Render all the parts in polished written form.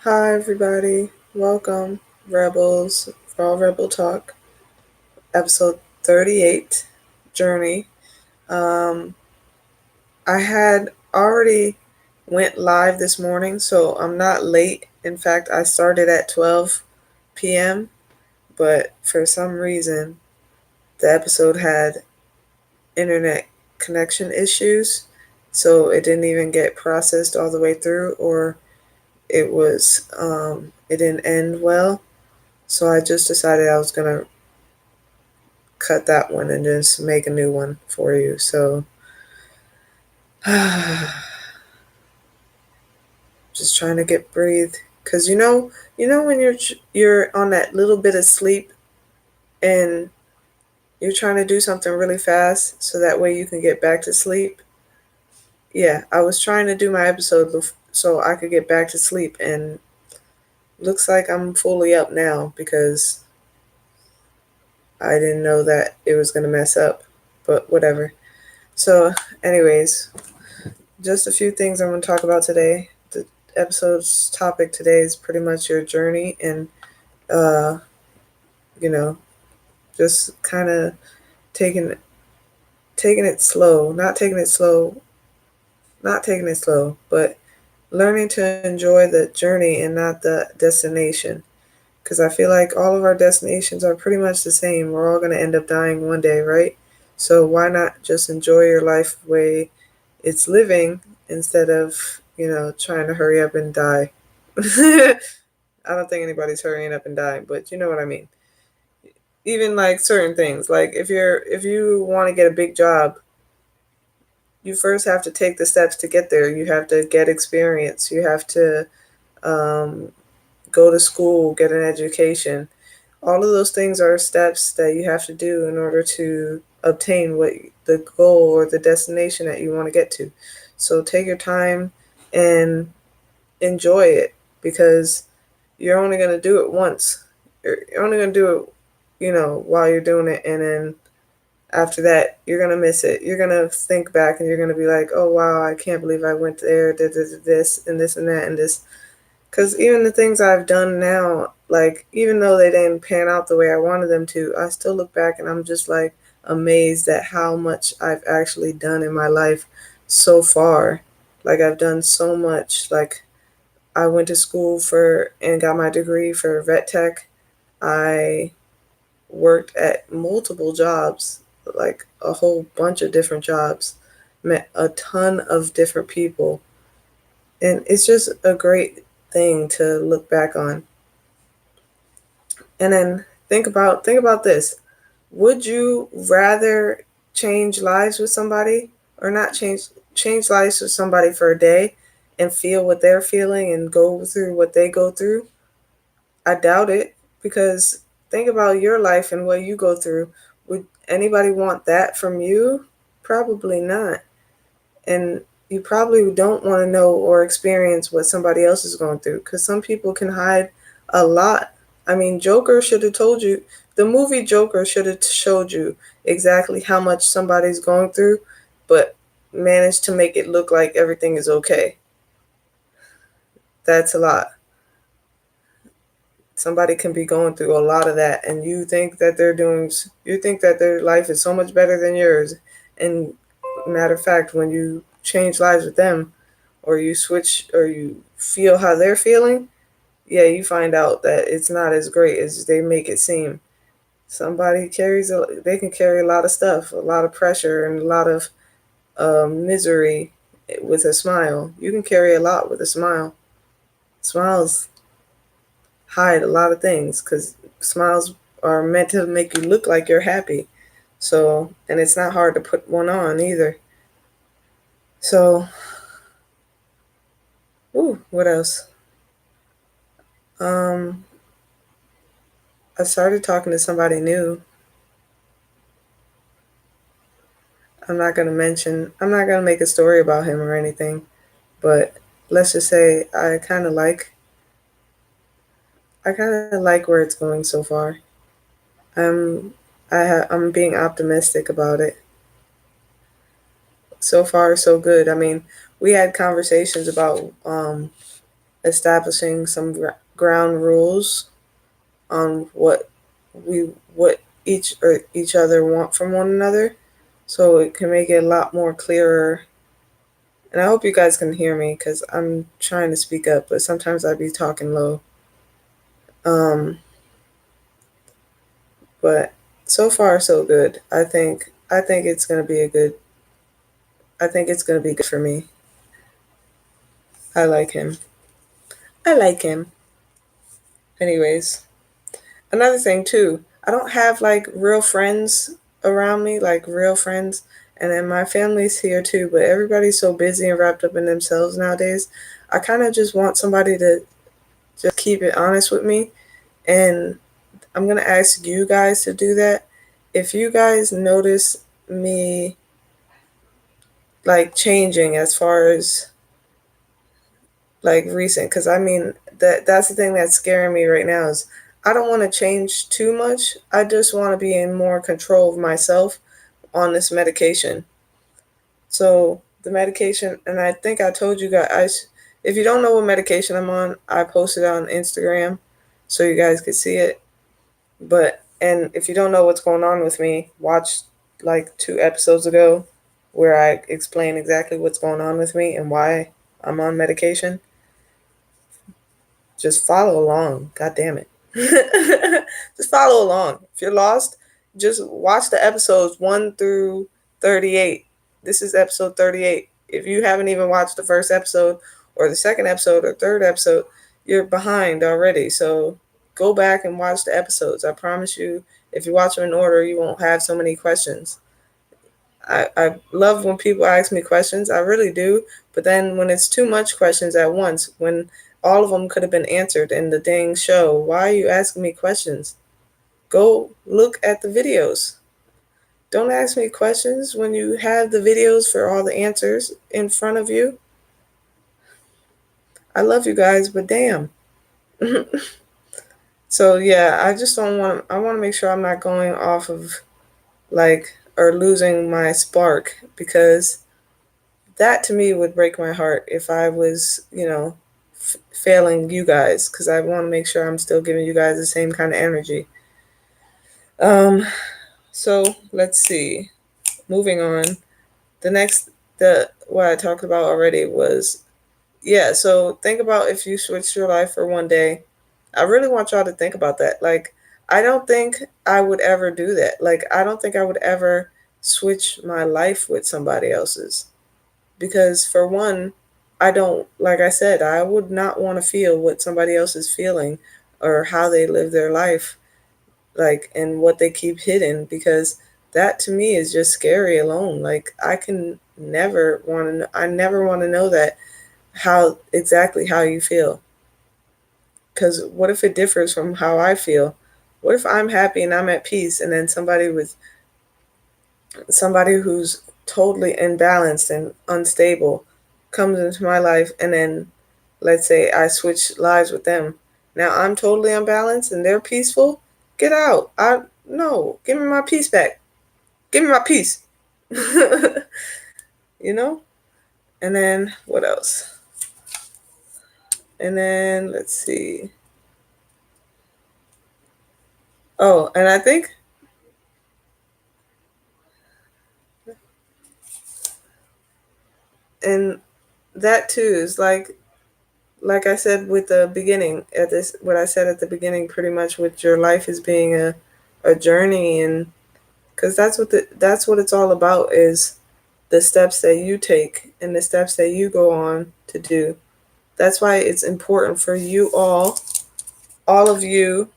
Hi, everybody. Welcome, Rebels, Raw Rebel Talk, episode 38, Journey. Um, I had already went live this morning, so I'm not late. In fact, I started at 12 p.m., but for some reason, the episode had internet connection issues, so it didn't even get processed all the way through, or it didn't end well. So I just decided I was gonna cut that one and just make a new one for you. So just trying to get breathed, cause you know when you're on that little bit of sleep and you're trying to do something really fast so that way you can get back to sleep. Yeah, I was trying to do my episode so I could get back to sleep, and looks like I'm fully up now because I didn't know that it was gonna mess up. But whatever. So, anyways, just a few things I'm going to talk about today. The episode's topic today is pretty much your journey and, uh, you know, just kind of taking taking it slow, not taking it slow, but learning to enjoy the journey and not the destination. Because I feel like all of our destinations are pretty much the same. We're all going to end up dying one day, right? So why not just enjoy your life the way it's living instead of, trying to hurry up and die? I don't think anybody's hurrying up and dying, but you know what I mean. Even like certain things, like if you want to get a big job, you first have to take the steps to get there. You have to get experience. You have to um, go to school, get an education. All of those things are steps that you have to do in order to obtain what the goal or the destination that you want to get to. So take your time and enjoy it, because you're only going to do it once. You're only going to do it, while you're doing it, and then after that, you're going to miss it. You're going to think back and you're going to be like, oh, wow, I can't believe I went there, did this and this and that and this. Because even the things I've done now, like, even though they didn't pan out the way I wanted them to, I still look back and I'm just like amazed at how much I've actually done in my life so far. Like, I've done so much. Like, I went to school for and got my degree for vet tech. I worked at multiple jobs, like a whole bunch of different jobs, met a ton of different people. And it's just a great thing to look back on. And then think about this. Would you rather change lives with somebody, or not change lives with somebody for a day and feel what they're feeling and go through what they go through? I doubt it, because think about your life and what you go through. Would anybody want that from you? Probably not. And you probably don't want to know or experience what somebody else is going through, because some people can hide a lot. I mean, Joker should have told you, the movie Joker should have showed you exactly how much somebody's going through, but managed to make it look like everything is okay. That's a lot. Somebody can be going through a lot of that, and you think that their life is so much better than yours. And matter of fact, when you change lives with them, or you switch, or you feel how they're feeling, yeah, you find out that it's not as great as they make it seem. They can carry a lot of stuff, a lot of pressure, and a lot of misery with a smile. You can carry a lot with a smile. Smiles hide a lot of things, because smiles are meant to make you look like you're happy. So, and it's not hard to put one on either. So, what else? Um, I started talking to somebody new. I'm not gonna make a story about him or anything, but let's just say I kind of like where it's going so far. I'm, I'm being optimistic about it. So far, so good. I mean, we had conversations about establishing some ground rules on what each other want from one another, so it can make it a lot more clearer. And I hope you guys can hear me because I'm trying to speak up, but sometimes I be talking low. Um, but so far so good. I think it's gonna be a good. I think it's gonna be good for me. I like him. I like him. Anyways, another thing too, I don't have like real friends around me, like real friends. And then my family's here too, but everybody's so busy and wrapped up in themselves nowadays. I kind of just want somebody to just keep it honest with me. And I'm going to ask you guys to do that. If you guys notice me like changing as far as like recent, because I mean that's the thing that's scaring me right now is I don't want to change too much. I just want to be in more control of myself on this medication. So the medication, and I think I told you guys, if you don't know what medication I'm on, I posted it on Instagram so you guys could see it. But and if you don't know what's going on with me, watch like 2 episodes ago where I explain exactly what's going on with me and why I'm on medication. Just follow along. God damn it. Just follow along. If you're lost, just watch the episodes 1 through 38. This is episode 38. If you haven't even watched the first episode or the second episode or third episode, you're behind already. So go back and watch the episodes. I promise you, if you watch them in order, you won't have so many questions. I love when people ask me questions. I really do. But then when it's too much questions at once, when all of them could have been answered in the dang show, why are you asking me questions? Go look at the videos. Don't ask me questions when you have the videos for all the answers in front of you. I love you guys, but damn. So yeah, I just don't want. I want to make sure I'm not going off of like or losing my spark because that to me would break my heart if I was, failing you guys because I want to make sure I'm still giving you guys the same kind of energy. Um, so let's see. Moving on. The next, the what I talked about already was, yeah. So think about if you switched your life for one day. I really want y'all to think about that. Like, I don't think I would ever do that. Like, I don't think I would ever switch my life with somebody else's. Because for one, I don't, like I said, I would not want to feel what somebody else is feeling or how they live their life, like, and what they keep hidden, because that to me is just scary alone. Like, I never want to know that, how exactly how you feel. Because what if it differs from how I feel? What if I'm happy and I'm at peace, and then somebody who's totally imbalanced and unstable comes into my life, and then let's say I switch lives with them. Now I'm totally unbalanced and they're peaceful. Get out. I no, give me my peace back. Give me my peace. you know? And then what else? And then let's see. Oh, and I think and that too is like I said with the beginning at this what I said at the beginning pretty much with your life is being a journey, and cuz that's what it's all about is the steps that you take and the steps that you go on to do. That's why it's important for you all of you,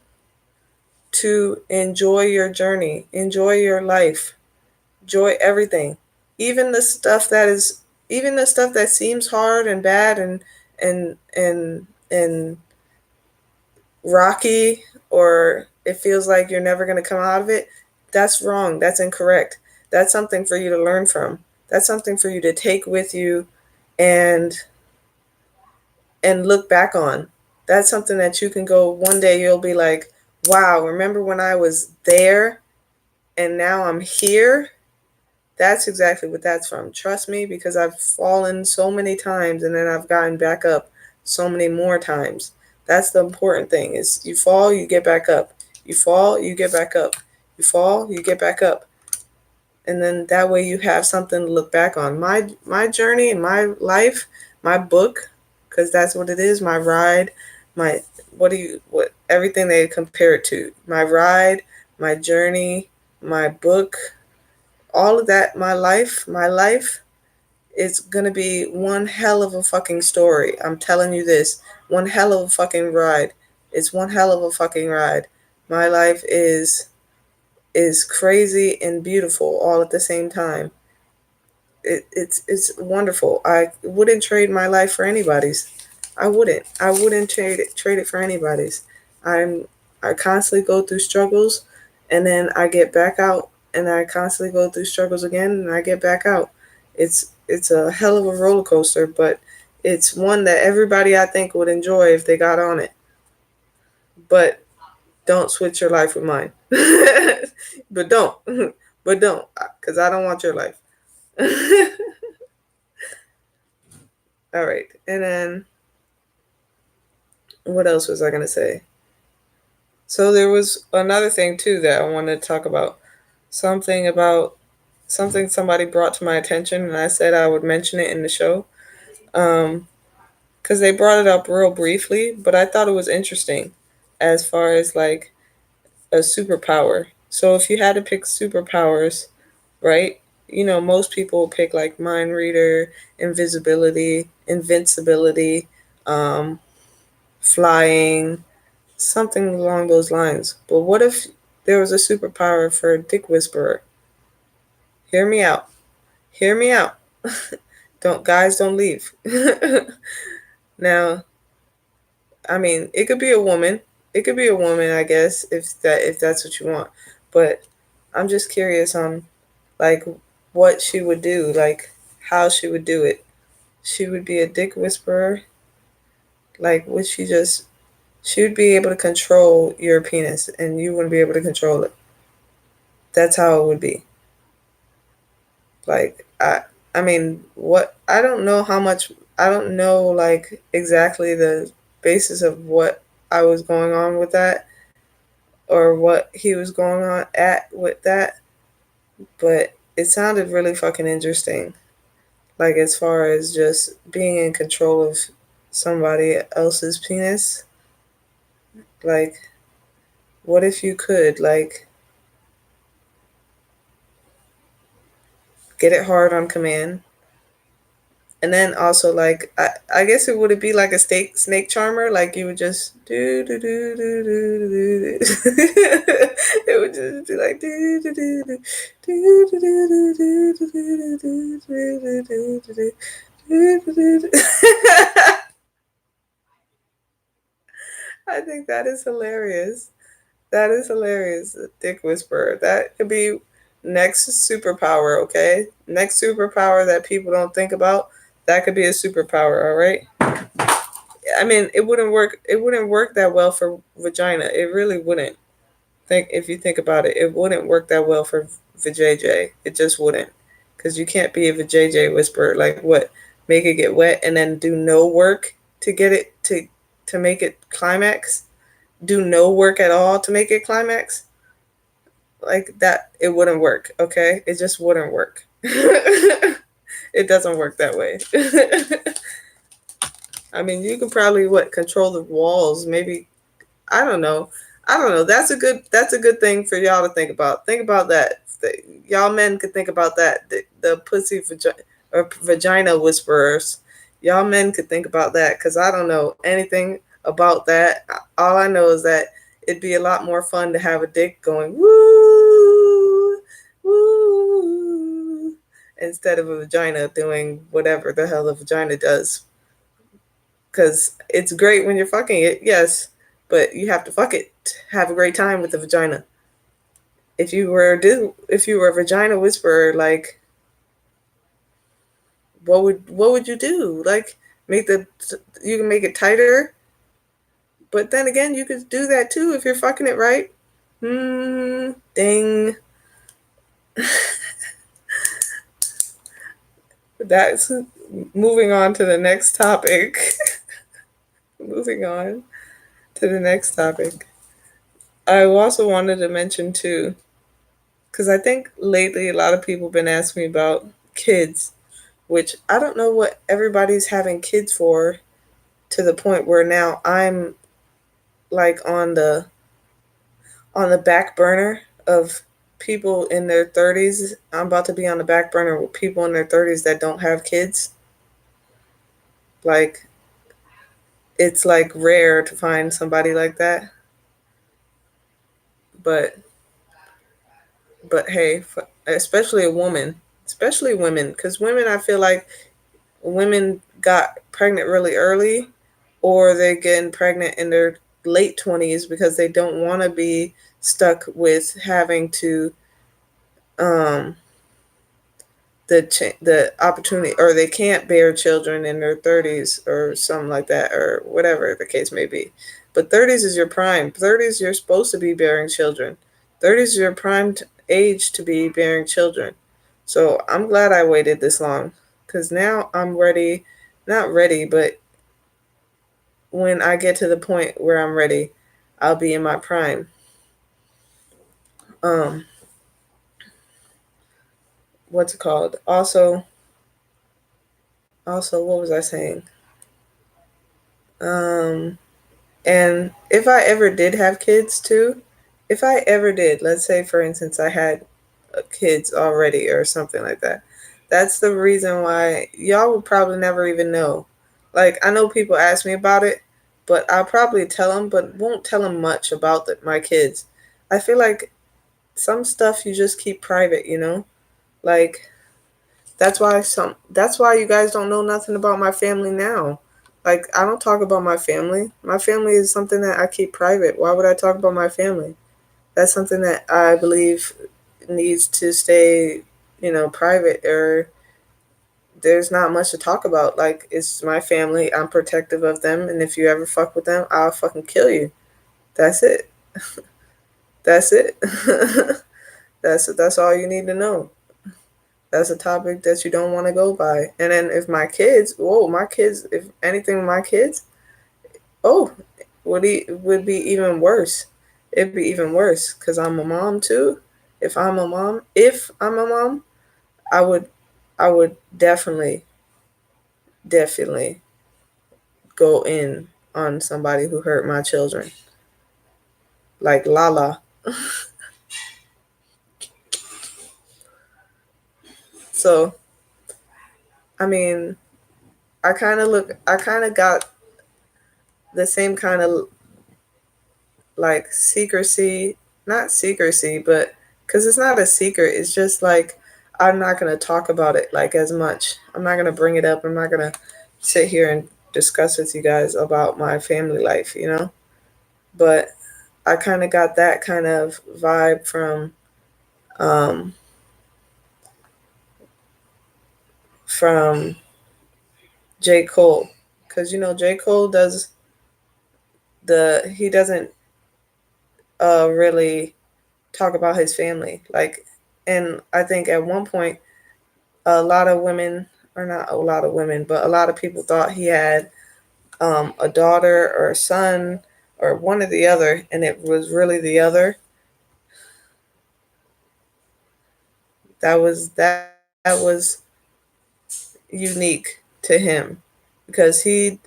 to enjoy your journey, enjoy your life, enjoy everything. Even the stuff that is even the stuff that seems hard and bad and rocky, or it feels like you're never going to come out of it. That's wrong. That's incorrect. That's something for you to learn from. That's something for you to take with you and look back on. That's something that you can go one day you'll be like, "Wow, remember when I was there and now I'm here?" That's exactly what that's from. Trust me, because I've fallen so many times and then I've gotten back up so many more times. That's the important thing is you fall, you get back up. You fall, you get back up. You fall, you get back up. And then that way you have something to look back on. My journey and my life, my book, because that's what it is, my ride, my what everything they compare it to. My ride, my journey, my book, all of that, my life is gonna be one hell of a fucking story. I'm telling you this. One hell of a fucking ride. It's one hell of a fucking ride. My life is crazy and beautiful all at the same time. It's wonderful. I wouldn't trade my life for anybody's. I wouldn't trade it for anybody's. I'm I constantly go through struggles, and then I get back out, and I constantly go through struggles again, and I get back out. It's a hell of a roller coaster, but it's one that everybody I think would enjoy if they got on it. But don't switch your life with mine. but don't, but don't, because I don't want your life. All right. And then what else was I going to say? So there was another thing too that I wanted to talk about. About something somebody brought to my attention, and I said I would mention it in the show. Because they brought it up real briefly, but I thought it was interesting as far as like a superpower. So if you had to pick superpowers, right? You know, most people pick like mind reader, invisibility, invincibility, um, flying, something along those lines. But what if there was a superpower for a dick whisperer? Hear me out. Hear me out. Don't leave. Now, I mean, it could be a woman. It could be a woman, I guess, if that's what you want. But I'm just curious on like what she would do, like how she would do it. She would be a dick whisperer. Like would she would be able to control your penis and you wouldn't be able to control it. That's how it would be. Like I mean, what I don't know how much I don't know like exactly the basis of what I was going on with that or what he was going on at with that, but it sounded really fucking interesting. Like as far as just being in control of somebody else's penis, like what if you could like get it hard on command. And then also like I guess it would it be like a snake charmer, like you would just do do do do do do do. It would just be like do do do do do do do do do do do do do do. I think that is hilarious. That is hilarious. Dick whisperer. That could be next superpower, okay? Next superpower that people don't think about. That could be a superpower, all right? I mean, it wouldn't work that well for vagina. It really wouldn't. Think if you think about it, it wouldn't work that well for vajayjay. It just wouldn't. Cuz you can't be a vajayjay whisperer like what? Make it get wet and then do no work to get it to make it climax? Do no work at all to make it climax? Like that it wouldn't work, okay? It just wouldn't work. It doesn't work that way. I mean, you can probably control the walls, maybe. I don't know. I don't know. That's a good thing for y'all to think about. Think about that. Y'all men could think about that. The pussy or vagina whisperers. Y'all men could think about that cuz I don't know anything about that. All I know is that it'd be a lot more fun to have a dick going woo woo instead of a vagina doing whatever the hell a vagina does. Cuz it's great when you're fucking it. Yes, but you have to fuck it. Have a great time with the vagina. If you were a vagina whisperer, like what would you do? Like you can make it tighter, but then again, you could do that too if you're fucking it right. Ding. That's moving on to the next topic. moving on to the next topic. I also wanted to mention too, because I think lately a lot of people have been asking me about kids, which I don't know what everybody's having kids for, to the point where now I'm like on the back burner of people in their 30s. I'm about to be on the back burner with people in their 30s that don't have kids. Like, it's like rare to find somebody like that. But hey, especially a woman, especially women, because women, I feel like women got pregnant really early, or they're getting pregnant in their late 20s because they don't want to be stuck with having to um the opportunity, or they can't bear children in their 30s or something like that, or whatever the case may be. But 30s is your prime. 30s, you're supposed to be bearing children. 30s is your prime age to be bearing children. So I'm glad I waited this long, because now I'm ready. Not ready, but when I get to the point where I'm ready, I'll be in my prime. um what's it called? Also, what was I saying? um And if I ever did have kids too, if I ever did, let's say for instance I had kids already or something like that, that's the reason why y'all would probably never even know. Like, I know people ask me about it, but I'll probably tell them, but won't tell them much about my kids. I feel like some stuff you just keep private, you know? Like, that's why you guys don't know nothing about my family now. Like, I don't talk about my family. My family is something that I keep private. Why would I talk about my family? That's something that I believe needs to stay, private, or there's not much to talk about. Like, it's my family. I'm protective of them, and if you ever fuck with them, I'll fucking kill you. That's it. That's it. That's all you need to know. That's a topic that you don't want to go by. And then if my kids, whoa, my kids, if anything with my kids, oh, would be even worse. It'd be even worse because I'm a mom too. If I'm a mom, I would, I would definitely go in on somebody who hurt my children, like Lala. So, I mean, I kind of got the same kind of like secrecy, not secrecy, but because it's not a secret, it's just like I'm not going to talk about it like as much. I'm not going to bring it up. I'm not going to sit here and discuss with you guys about my family life, you know? But I kind of got that kind of vibe um, from J. Cole. Because, J. Cole he doesn't really talk about his family. Like, and I think at one point, a lot of women, or not a lot of women, but a lot of people thought he had a daughter or a son or one or the other, and it was really the other. That was unique to him, because I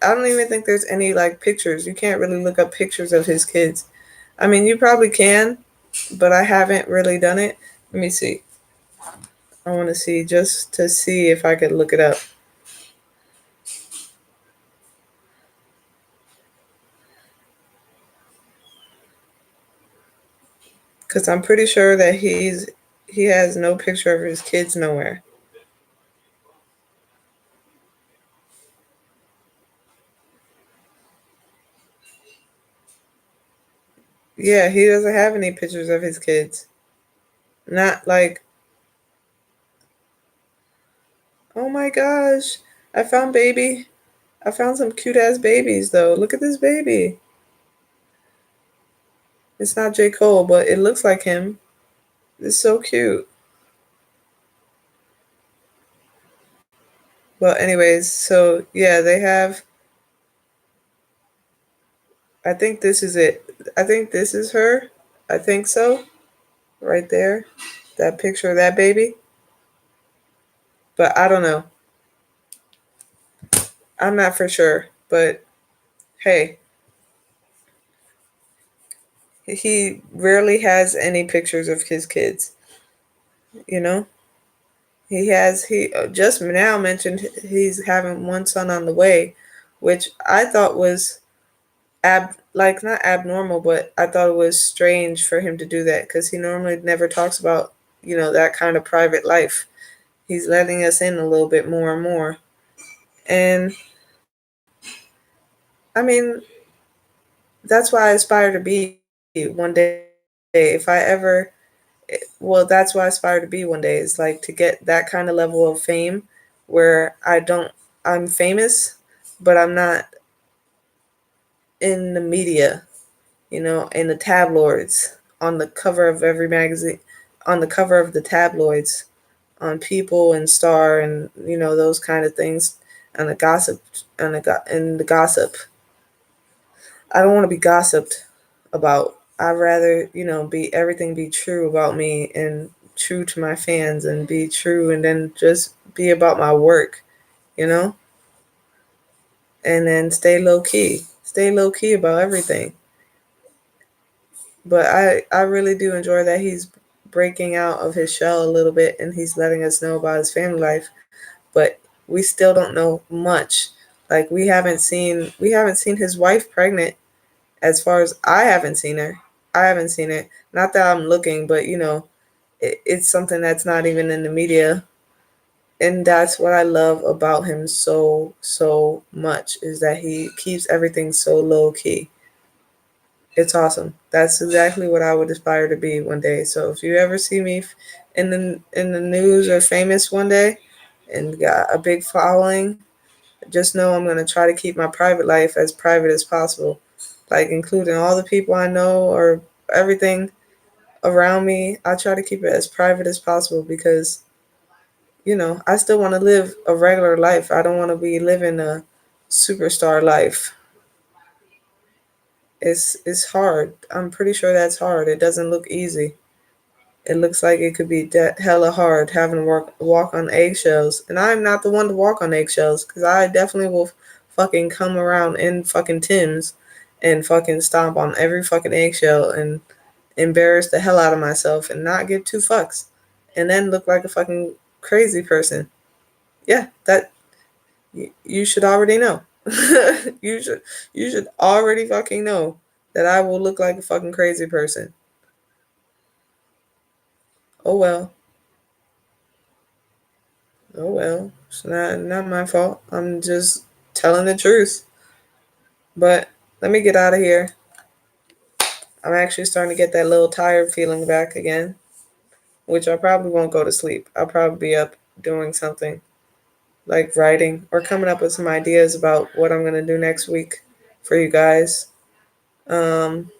don't even think there's any like pictures. You can't really look up pictures of his kids. I mean, you probably can, but I haven't really done it. Let me see. I want to see, just to see if I could look it up. Because I'm pretty sure that he has no picture of his kids nowhere. Yeah, he doesn't have any pictures of his kids. Not like, oh my gosh, I found baby. I found some cute ass babies though. Look at this baby. It's not J. Cole, but it looks like him. It's so cute. Well, anyways, so yeah, they have I think this is it. I think this is her. I think so. Right there. That picture of that baby. But I don't know. I'm not for sure. But hey, he rarely has any pictures of his kids, you know? He just now mentioned he's having one son on the way, which I thought was like not abnormal, but I thought it was strange for him to do that because he normally never talks about, that kind of private life. He's letting us in a little bit more and more. And I mean, that's why I aspire to be one day. If I ever, well, that's what I aspire to be one day, is like to get that kind of level of fame where I'm famous, but I'm not in the media, in the tabloids, on the cover of every magazine, on the cover of the tabloids, on People and Star and, those kind of things, and the gossip, and the gossip. I don't want to be gossiped about. I'd rather, be everything be true about me and true to my fans and be true and then just be about my work, you know? And then stay low key. Stay low key about everything. But I really do enjoy that he's breaking out of his shell a little bit and he's letting us know about his family life. But we still don't know much. Like we haven't seen his wife pregnant. As far as I haven't seen her, I haven't seen it. Not that I'm looking, but it's something that's not even in the media. And that's what I love about him so, so much, is that he keeps everything so low key. It's awesome. That's exactly what I would aspire to be one day. So if you ever see me in the news or famous one day and got a big following, just know I'm going to try to keep my private life as private as possible, like including all the people I know or everything around me. I try to keep it as private as possible because, I still want to live a regular life. I don't want to be living a superstar life. It's hard. I'm pretty sure that's hard. It doesn't look easy. It looks like it could be hella hard having to walk on eggshells. And I'm not the one to walk on eggshells because I definitely will fucking come around in fucking Tim's and fucking stomp on every fucking eggshell and embarrass the hell out of myself and not give two fucks and then look like a fucking crazy person. Yeah, that you should already know. you should you should already fucking know that I will look like a fucking crazy person. Oh well. Oh well, it's not my fault. I'm just telling the truth. But let me get out of here. I'm actually starting to get that little tired feeling back again, which I probably won't go to sleep. I'll probably be up doing something like writing or coming up with some ideas about what I'm gonna do next week for you guys. Um,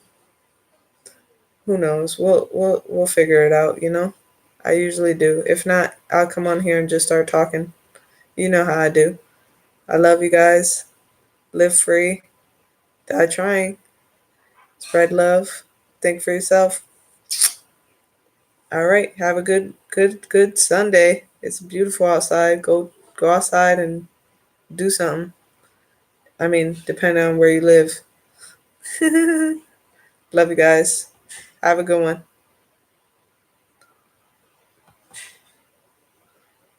who knows? We'll figure it out. I usually do. If not, I'll come on here and just start talking. You know how I do. I love you guys. Live free. Die trying. Spread love. Think for yourself. All right. Have a good Sunday. It's beautiful outside. Go outside and do something. I mean, depending on where you live. Love you guys. Have a good one.